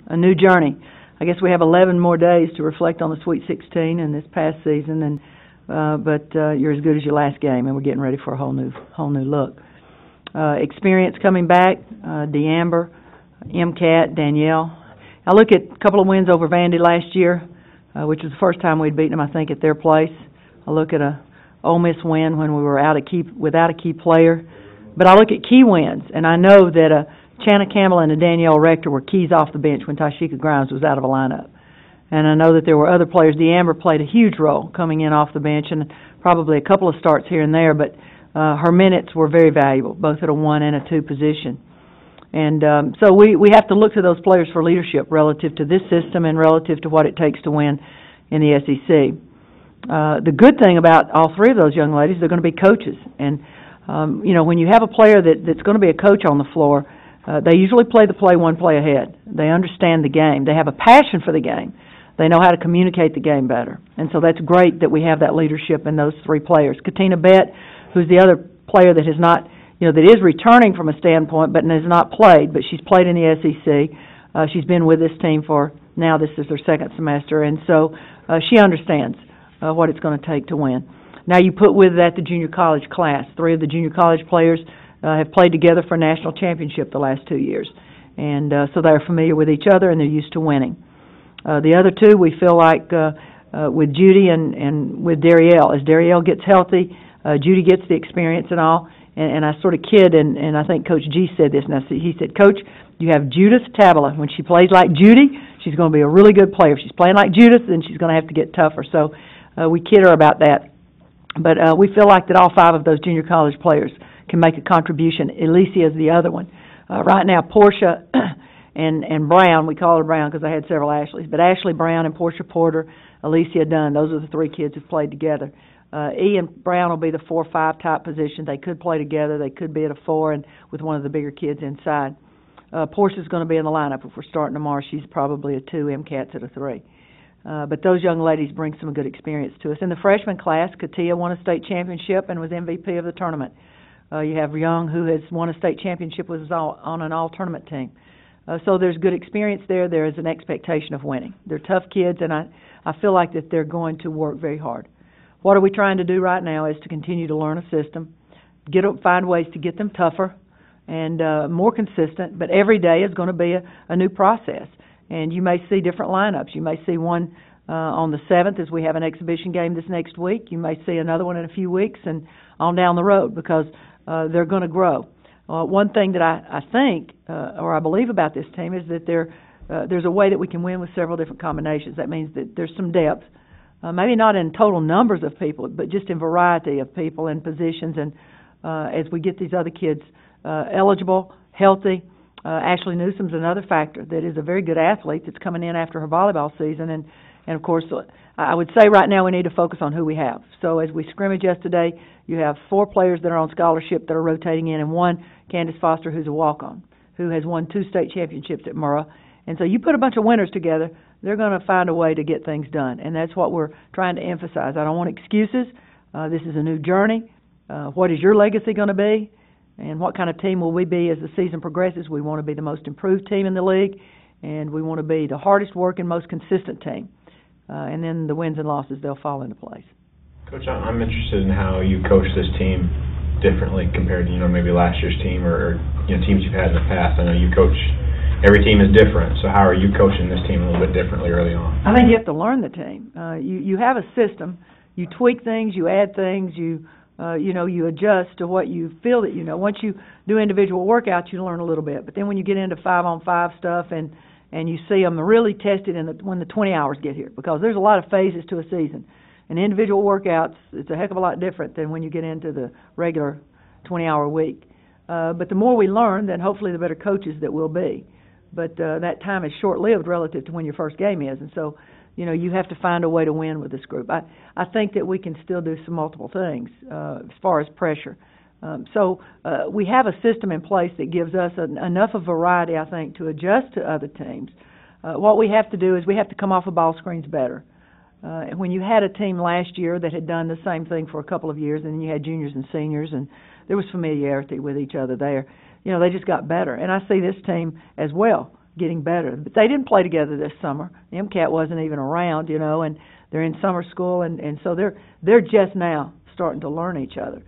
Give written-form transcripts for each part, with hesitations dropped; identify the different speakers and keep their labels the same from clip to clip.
Speaker 1: a new journey. I guess we have 11 more days to reflect on the Sweet 16 and this past season, and but you're as good as your last game, and we're getting ready for a whole new look. Experience coming back, DeAmber, MCAT, Danielle. I look at a couple of wins over Vandy last year, which was the first time we'd beaten them, I think, at their place. I look at a Ole Miss win when we were without a key player. But I look at key wins, and I know that Channa Campbell and Danielle Rector were keys off the bench when Tyshika Grimes was out of a lineup. And I know that there were other players. DeAmber played a huge role coming in off the bench, and probably a couple of starts here and there, but her minutes were very valuable, both at a 1 and a 2 position. And so we have to look to those players for leadership relative to this system and relative to what it takes to win in the SEC. The good thing about all three of those young ladies, they're going to be coaches. And, you know, when you have a player that's going to be a coach on the floor, they usually play the play one play ahead. They understand the game. They have a passion for the game. They know how to communicate the game better. And so that's great that we have that leadership in those three players. Katina Bett, who's the other player that has not, you know, that is returning from a standpoint but has not played, but she's played in the SEC. She's been with this team for, now this is her second semester, and so she understands what it's going to take to win. Now you put with that the junior college class. 3 of the junior college players have played together for a national championship the last 2 years. And so they're familiar with each other and they're used to winning. The other 2, we feel like with Judy and with Darielle. As Darielle gets healthy, Judy gets the experience and all. And I sort of kid, and I think Coach G said this, and he said, Coach, you have Judith Tabela. When she plays like Judy, she's going to be a really good player. If she's playing like Judith, then she's going to have to get tougher. So we kid her about that. But we feel like that all 5 of those junior college players can make a contribution. Alicia is the other one. Right now, Portia and Brown, we call her Brown because I had several Ashleys, but Ashley Brown and Portia Porter, Alicia Dunn, those are the 3 kids who've played together. E and Brown will be the 4-5 type position. They could play together. They could be at a 4 and with one of the bigger kids inside. Portia's going to be in the lineup. If we're starting tomorrow, she's probably a 2, MCAT's at a 3. But those young ladies bring some good experience to us. In the freshman class, Katia won a state championship and was MVP of the tournament. You have Young, who has won a state championship, was on an all-tournament team. So there's good experience there. There is an expectation of winning. They're tough kids, and I feel like that they're going to work very hard. What are we trying to do right now is to continue to learn a system, find ways to get them tougher and more consistent, but every day is going to be a new process. And you may see different lineups. You may see one on the 7th as we have an exhibition game this next week. You may see another one in a few weeks and on down the road because they're going to grow. One thing that I think or I believe about this team is that there's a way that we can win with several different combinations. That means that there's some depth. Maybe not in total numbers of people, but just in variety of people and positions. And as we get these other kids eligible, healthy, Ashley Newsom's another factor that is a very good athlete that's coming in after her volleyball season. And of course, I would say right now we need to focus on who we have. So as we scrimmage yesterday, you have 4 players that are on scholarship that are rotating in, and 1, Candace Foster, who's a walk-on, who has won 2 state championships at Murrah. And so you put a bunch of winners together, they're going to find a way to get things done. And that's what we're trying to emphasize. I don't want excuses. This is a new journey. What is your legacy going to be? And what kind of team will we be as the season progresses? We want to be the most improved team in the league, and we want to be the hardest working, most consistent team. And then the wins and losses, they'll fall into place.
Speaker 2: Coach, I'm interested in how you coach this team differently compared to, you know, maybe last year's team or you know, teams you've had in the past. I know you coach, every team is different, so how are you coaching this team a little bit differently early on?
Speaker 1: I think you have to learn the team. You have a system. You tweak things, you add things, you adjust to what you feel that you know. Once you do individual workouts, you learn a little bit. But then when you get into 5-on-5 stuff and you see them really tested when the 20 hours get here, because there's a lot of phases to a season. And individual workouts, it's a heck of a lot different than when you get into the regular 20-hour week. But the more we learn, then hopefully the better coaches that we'll be. But that time is short-lived relative to when your first game is. And so, you know, you have to find a way to win with this group. I think that we can still do some multiple things as far as pressure. So we have a system in place that gives us enough of variety, I think, to adjust to other teams. What we have to do is we have to come off of ball screens better. When you had a team last year that had done the same thing for a couple of years, and then you had juniors and seniors, and there was familiarity with each other there, you know, they just got better. And I see this team as well getting better. But they didn't play together this summer. MCAT wasn't even around, and they're in summer school, and so they're just now starting to learn each other.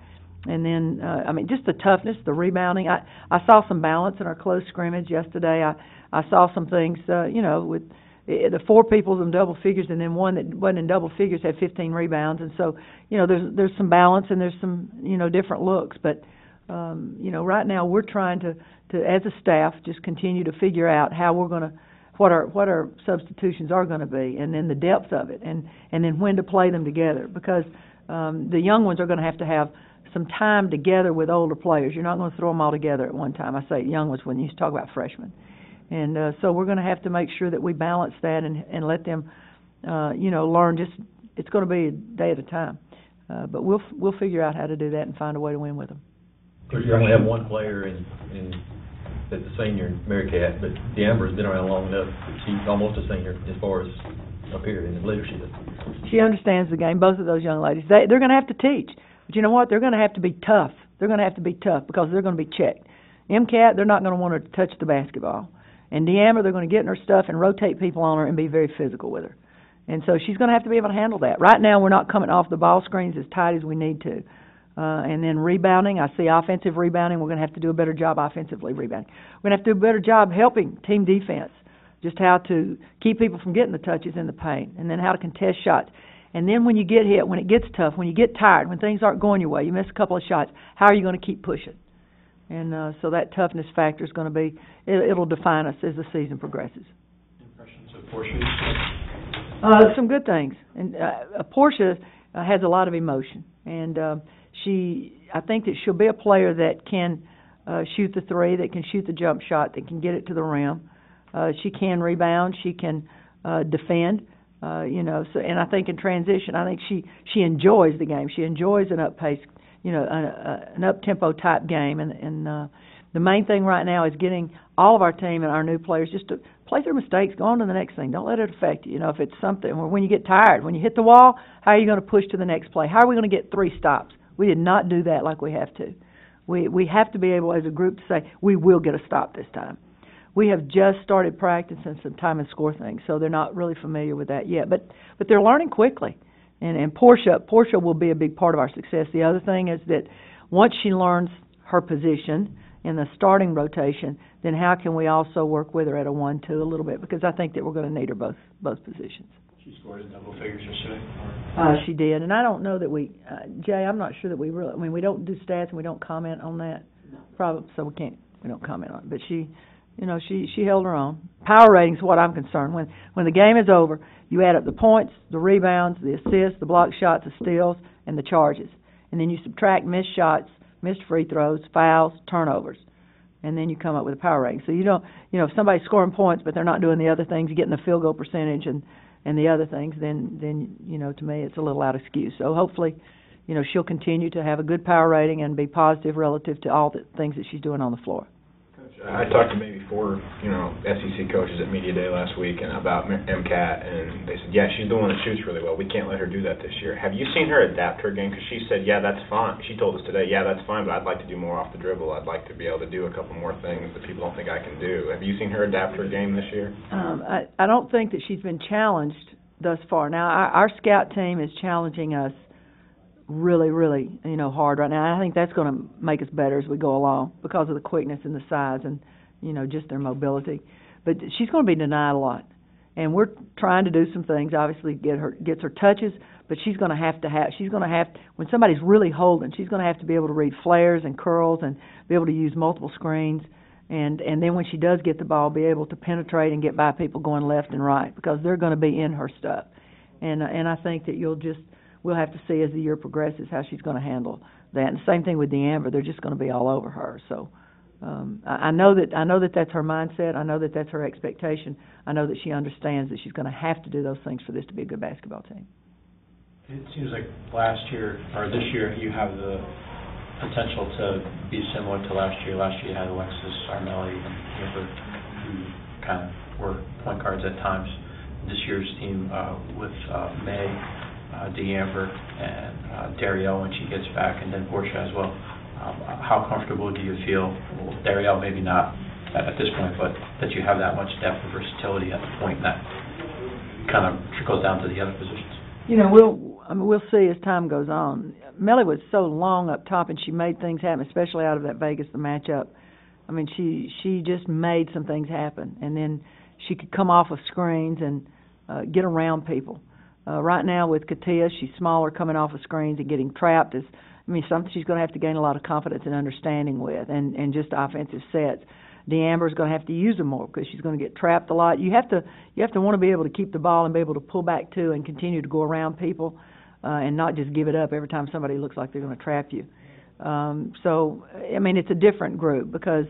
Speaker 1: And then, just the toughness, the rebounding. I saw some balance in our close scrimmage yesterday. I saw some things, with the 4 people in double figures, and then one that wasn't in double figures had 15 rebounds. And so, there's some balance and there's some, different looks. But, right now we're trying to as a staff, just continue to figure out how we're going to, what our substitutions are going to be, and then the depth of it, and then when to play them together. Because the young ones are going to have some time together with older players. You're not going to throw them all together at one time. I say young ones when you talk about freshmen. And so we're going to have to make sure that we balance that and let them, learn. It's going to be a day at a time. But we'll figure out how to do that and find a way to win with them.
Speaker 3: Of course, you only have one player in that's a senior, Mary Cat, but Deamber's been around long enough. She's almost a senior as far as up here in the leadership.
Speaker 1: She understands the game. Both of those young ladies, they're going to have to teach. But you know what? They're going to have to be tough. They're going to have to be tough because they're going to be checked. MCAT, they're not going to want her to touch the basketball. And Deamber, they're going to get in her stuff and rotate people on her and be very physical with her. And so she's going to have to be able to handle that. Right now, we're not coming off the ball screens as tight as we need to. And then rebounding, I see offensive rebounding. We're going to have to do a better job offensively rebounding. We're going to have to do a better job helping team defense, just how to keep people from getting the touches in the paint, and then how to contest shots. And then when you get hit, when it gets tough, when you get tired, when things aren't going your way, you miss a couple of shots, how are you going to keep pushing? And so that toughness factor is going to be, it'll define us as the season progresses.
Speaker 4: Impressions of Portia?
Speaker 1: Some good things. And Portia has a lot of emotion. And I think that she'll be a player that can shoot the three, that can shoot the jump shot, that can get it to the rim. She can rebound. She can defend. So, and I think in transition, I think she enjoys the game. She enjoys an up-paced, an up-tempo type game. And the main thing right now is getting all of our team and our new players just to play through mistakes, go on to the next thing. Don't let it affect you. If it's something, or when you get tired, when you hit the wall, how are you going to push to the next play? How are we going to get 3 stops? We did not do that like we have to. We have to be able as a group to say, we will get a stop this time. We have just started practicing some time and score things, so they're not really familiar with that yet. But they're learning quickly. And Portia will be a big part of our success. The other thing is that once she learns her position in the starting rotation, then how can we also work with her at a 1-2 a little bit? Because I think that we're going to need her both positions.
Speaker 4: She scored in double figures yesterday?
Speaker 1: She did, and I don't know that we, Jay, I'm not sure that we really, we don't do stats and we don't comment on that. Probably, so we don't comment on it. But she held her own. Power ratings is what I'm concerned. When the game is over, you add up the points, the rebounds, the assists, the block shots, the steals, and the charges. And then you subtract missed shots, missed free throws, fouls, turnovers. And then you come up with a power rating. So you don't, if somebody's scoring points but they're not doing the other things, getting the field goal percentage and the other things, then to me it's a little out of skew. So hopefully, she'll continue to have a good power rating and be positive relative to all the things that she's doing on the floor.
Speaker 2: I talked to maybe 4, SEC coaches at Media Day last week and about MCAT, and they said, yeah, she's the one that shoots really well. We can't let her do that this year. Have you seen her adapt her game? Because she said, yeah, that's fine. She told us today, yeah, that's fine, but I'd like to do more off the dribble. I'd like to be able to do a couple more things that people don't think I can do. Have you seen her adapt her game this year?
Speaker 1: I don't think that she's been challenged thus far. Now, our scout team is challenging us really, really, hard right now. I think that's going to make us better as we go along because of the quickness and the size and, just their mobility. But she's going to be denied a lot. And we're trying to do some things, obviously gets her touches, but she's going to have, when somebody's really holding, she's going to have to be able to read flares and curls and be able to use multiple screens. And then when she does get the ball, be able to penetrate and get by people going left and right because they're going to be in her stuff. And I think that we'll have to see as the year progresses how she's going to handle that. And the same thing with Deamber; they're just going to be all over her. So I know that that's her mindset. I know that that's her expectation. I know that she understands that she's going to have to do those things for this to be a good basketball team.
Speaker 4: It seems like last year or this year you have the potential to be similar to last year. Last year you had Alexis, Armelli, and Amber, who kind of were point guards at times. This year's team with May, Deamber, and Darielle when she gets back, and then Portia as well. How comfortable do you feel? Well, Darielle maybe not at this point, but that you have that much depth and versatility at the point that kind of trickles down to the other positions.
Speaker 1: You know, we'll see as time goes on. Melly was so long up top, and she made things happen, especially out of that Vegas, the matchup. I mean, she just made some things happen, and then she could come off of screens and get around people. Right now with Katia, she's smaller, coming off of screens and getting trapped. Something she's going to have to gain a lot of confidence and understanding with, and just offensive sets. DeAmber's going to have to use them more because she's going to get trapped a lot. You have to want to be able to keep the ball and be able to pull back too and continue to go around people and not just give it up every time somebody looks like they're going to trap you. It's a different group because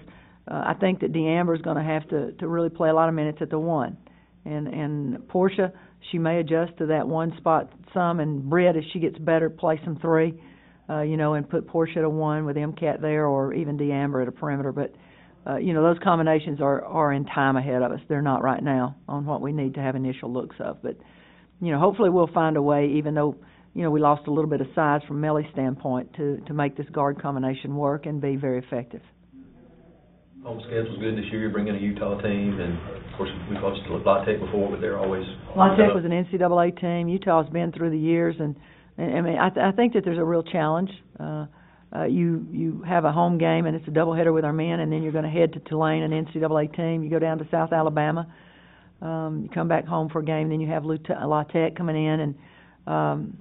Speaker 1: I think that DeAmber's going to have to really play a lot of minutes at the one. And Portia, she may adjust to that one spot some, and Britt, as she gets better, play some three, and put Portia at a one with MCAT there, or even DeAmber at a perimeter. But, those combinations are in time ahead of us. They're not right now on what we need to have initial looks of. But, hopefully we'll find a way, even though, we lost a little bit of size from Melly's standpoint, to make this guard combination work and be very effective.
Speaker 3: Home schedule's good this year. You're bringing a Utah team, and of course we've watched La Tech before, but they're always.
Speaker 1: La Tech was an NCAA team. Utah's been through the years, and I think that there's a real challenge. You have a home game, and it's a doubleheader with our men, and then you're going to head to Tulane, an NCAA team. You go down to South Alabama. You come back home for a game, and then you have La Tech coming in, and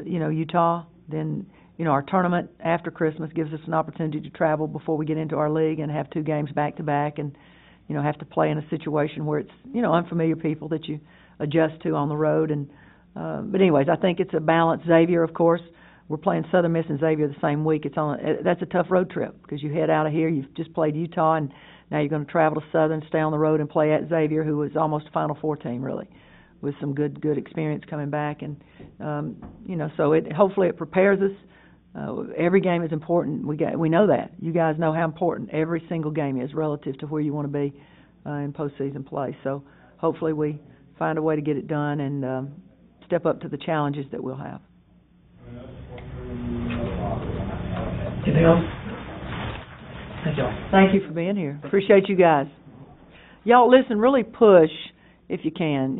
Speaker 1: Utah. Then. Our tournament after Christmas gives us an opportunity to travel before we get into our league and have 2 games back-to-back and, have to play in a situation where it's, unfamiliar people that you adjust to on the road. But anyways, I think it's a balance. Xavier, of course, we're playing Southern Miss and Xavier the same week. That's a tough road trip because you head out of here, you've just played Utah, and now you're going to travel to Southern, stay on the road and play at Xavier, who was almost a Final Four team, really, with some good experience coming back. And, so hopefully it prepares us. Every game is important. We know that. You guys know how important every single game is relative to where you want to be in postseason play. So hopefully we find a way to get it done and step up to the challenges that we'll have.
Speaker 5: Anything else? Thank you.
Speaker 1: Thank you for being here. Appreciate you guys. Y'all, listen, really push if you can.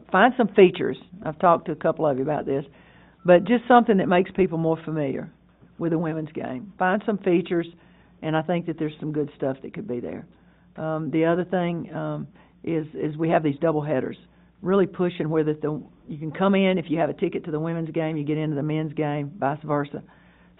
Speaker 1: Find some features. I've talked to a couple of you about this. But just something that makes people more familiar with the women's game. Find some features, and I think that there's some good stuff that could be there. The other thing is we have these double headers, really pushing where you can come in. If you have a ticket to the women's game, you get into the men's game, vice versa,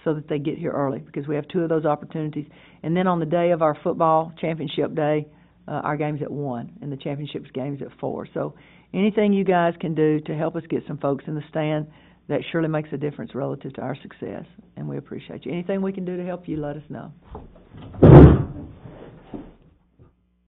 Speaker 1: so that they get here early because we have 2 of those opportunities. And then on the day of our football championship day, our game's at 1, and the championship game's at 4. So anything you guys can do to help us get some folks in the stand, that surely makes a difference relative to our success, and we appreciate you. Anything we can do to help you, let us know.